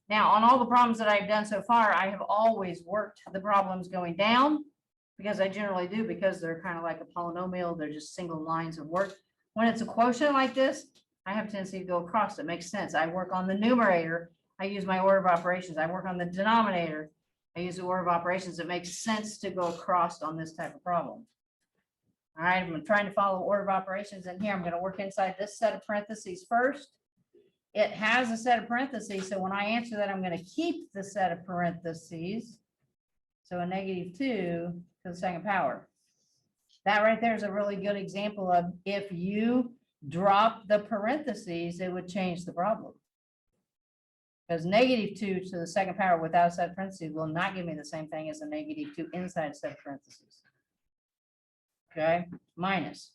Now, on all the problems that I've done so far, I have always worked the problems going down because I generally do, because they're kind of like a polynomial. They're just single lines of work. When it's a quotient like this, I have a tendency to go across. It makes sense. I work on the numerator. I use my order of operations. I work on the denominator. I use the order of operations. It makes sense to go across on this type of problem. All right, I'm trying to follow order of operations in here. I'm going to work inside this set of parentheses first. It has a set of parentheses, so when I answer that, I'm going to keep the set of parentheses. So a -2 to the second power. That right there is a really good example of if you drop the parentheses, it would change the problem. Because -2 to the second power without a set of parentheses will not give me the same thing as a -2 inside a set of parentheses. Okay, minus.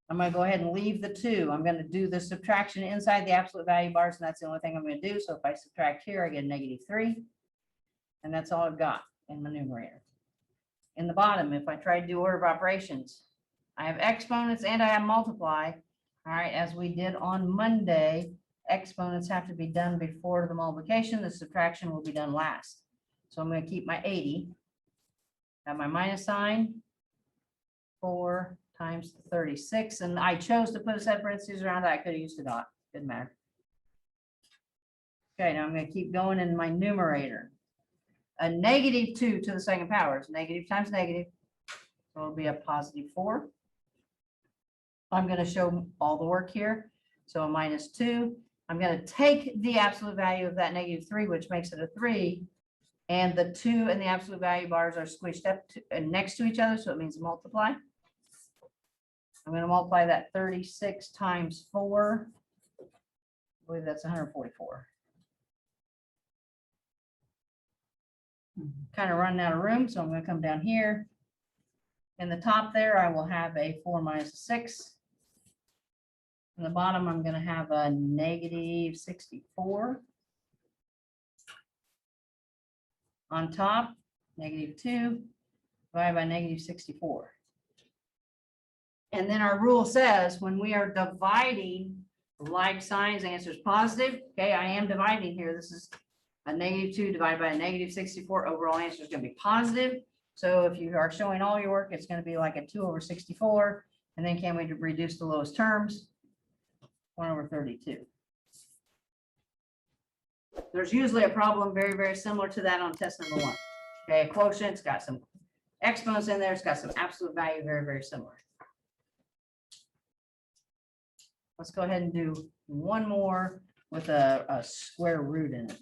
I'm going to go ahead and leave the 2. I'm going to do the subtraction inside the absolute value bars, and that's the only thing I'm going to do. So if I subtract here, I get a -3. And that's all I've got in my numerator. In the bottom, if I try to do order of operations, I have exponents and I have multiply. All right, as we did on Monday, exponents have to be done before the multiplication. The subtraction will be done last. So I'm going to keep my 80. Have my minus sign. 4 times 36, and I chose to put a set of parentheses around that. I could have used a dot, didn't matter. Okay, now I'm going to keep going in my numerator. A -2 to the second power is negative times negative, so it'll be a +4. I'm going to show all the work here. So a -2. I'm going to take the absolute value of that -3, which makes it a 3, and the 2 and the absolute value bars are squished up next to each other, so it means multiply. I'm going to multiply that 36 times 4. I believe that's 144. Kind of running out of room, so I'm going to come down here. In the top there, I will have a 4 minus a 6. In the bottom, I'm going to have a -64. On top, -2 divided by -64. And then our rule says when we are dividing like signs, answer is positive. Okay, I am dividing here. This is a -2 divided by a -64. Overall answer is going to be positive. So if you are showing all your work, it's going to be like a 2/64. And then can we reduce the lowest terms? 1/32. There's usually a problem very, very similar to that on test number 1. Okay, a quotient, it's got some exponents in there. It's got some absolute value, very, very similar. Let's go ahead and do one more with a square root in it.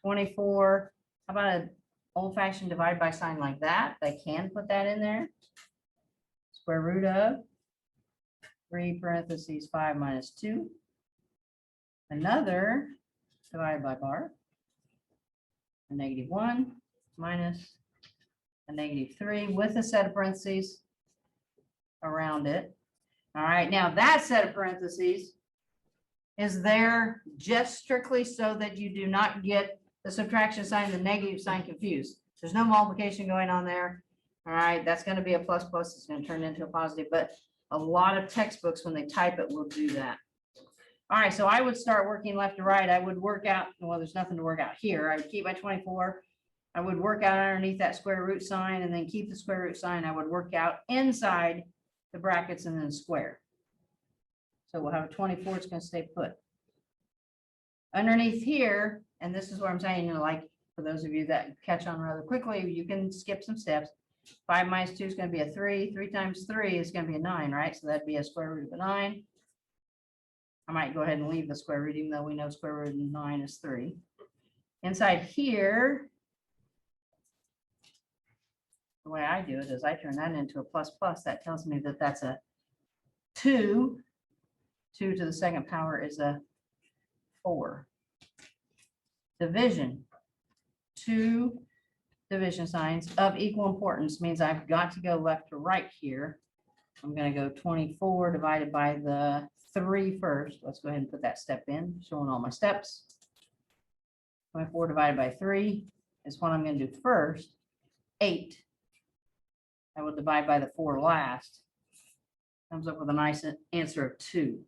24. How about an old-fashioned divide by sign like that? They can put that in there. Square root of 3 parentheses 5 minus 2. Another divided by bar. A -1 minus a -3 with a set of parentheses around it. All right, now that set of parentheses is there just strictly so that you do not get the subtraction sign, the negative sign confused. There's no multiplication going on there. All right, that's going to be a plus plus. It's going to turn into a positive, but a lot of textbooks when they type it will do that. All right, so I would start working left to right. I would work out, well, there's nothing to work out here. I would keep my 24. I would work out underneath that square root sign and then keep the square root sign. I would work out inside the brackets and then square. So we'll have a 24, it's going to stay put. Underneath here, and this is what I'm saying, you know, like for those of you that catch on rather quickly, you can skip some steps. 5 minus 2 is going to be a 3. 3 times 3 is going to be a 9, right? So that'd be a square root of a 9. I might go ahead and leave the square root, even though we know square root of 9 is 3. Inside here, the way I do it is I turn that into a plus plus. That tells me that that's a 2. 2 to the second power is a 4. Division. 2 division signs of equal importance means I've got to go left to right here. I'm going to go 24 divided by the 3 first. Let's go ahead and put that step in, showing all my steps. 24 divided by 3 is what I'm going to do first. 8. I will divide by the 4 last. Comes up with a nice answer of 2.